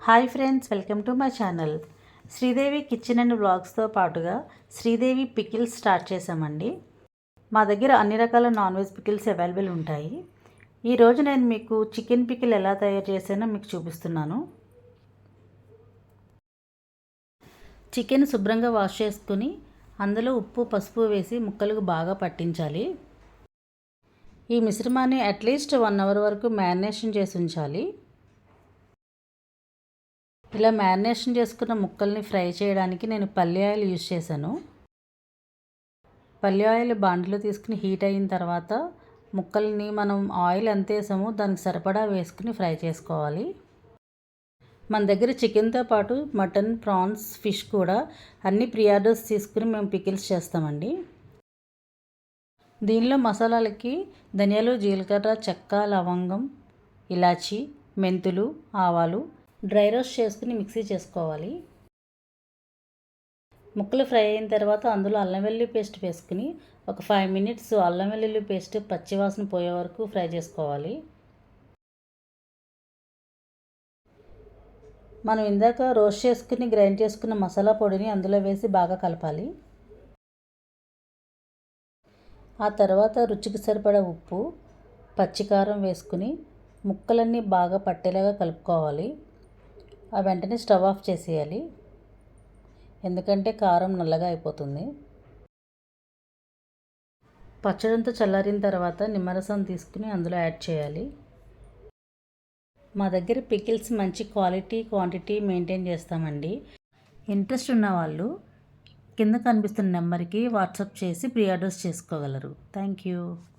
Hi friends, welcome to my channel. Sridevi kitchen and వ్లాగ్స్తో పాటుగా Sridevi pickles start చేశామండి. మా దగ్గర అన్ని రకాల నాన్ వెజ్ పికిల్స్ అవైలబుల్ ఉంటాయి. ఈరోజు నేను మీకు చికెన్ పికిల్ ఎలా తయారు చేశానో మీకు చూపిస్తున్నాను. చికెన్ శుభ్రంగా వాష్ చేసుకుని అందులో ఉప్పు పసుపు వేసి ముక్కలకు బాగా పట్టించాలి. ఈ మిశ్రమాన్ని అట్లీస్ట్ 1 అవర్ వరకు మ్యారినేషన్ చేసి ఉంచాలి. ఇలా మ్యారినేషన్ చేసుకున్న ముక్కల్ని ఫ్రై చేయడానికి నేను పల్లి ఆయిల్ యూజ్ చేశాను. పల్లి ఆయిల్ బాండిలో తీసుకుని హీట్ అయిన తర్వాత ముక్కల్ని మనం ఆయిల్ ఎంత వేసామో దానికి సరిపడా వేసుకుని ఫ్రై చేసుకోవాలి. మన దగ్గర చికెన్తో పాటు మటన్, ప్రాన్స్, ఫిష్ కూడా అన్ని ప్రీ ఆర్డర్స్ తీసుకుని మేము పికిల్స్ చేస్తామండి. దీనిలో మసాలాలకి ధనియాలు, జీలకర్ర, చెక్క, లవంగం, ఇలాచి, మెంతులు, ఆవాలు డ్రై రోస్ట్ చేసుకుని మిక్సీ చేసుకోవాలి. ముక్కలు ఫ్రై అయిన తర్వాత అందులో అల్లం వెల్లుల్లి పేస్ట్ వేసుకుని ఒక 5 మినిట్స్ అల్లం వెల్లుల్లి పేస్ట్ పచ్చివాసన పోయే వరకు ఫ్రై చేసుకోవాలి. మనం ఇందాక రోస్ట్ చేసుకుని గ్రైండ్ చేసుకున్న మసాలా పొడిని అందులో వేసి బాగా కలపాలి. ఆ తర్వాత రుచికి సరిపడా ఉప్పు, పచ్చికారం వేసుకుని ముక్కలన్నీ బాగా పట్టేలాగా కలుపుకోవాలి. ఆ వెంటనే స్టవ్ ఆఫ్ చేసేయాలి, ఎందుకంటే కారం నల్లగా అయిపోతుంది. పచ్చడంతా చల్లారిన తర్వాత నిమ్మరసం తీసుకుని అందులో యాడ్ చేయాలి. మా దగ్గర పికిల్స్ మంచి క్వాంటిటీ మెయింటైన్ చేస్తామండి. ఇంట్రెస్ట్ ఉన్న వాళ్ళు కింద కనిపిస్తున్న నెంబర్కి వాట్సాప్ చేసి ప్రీ ఆర్డర్స్ చేసుకోగలరు. Thank you.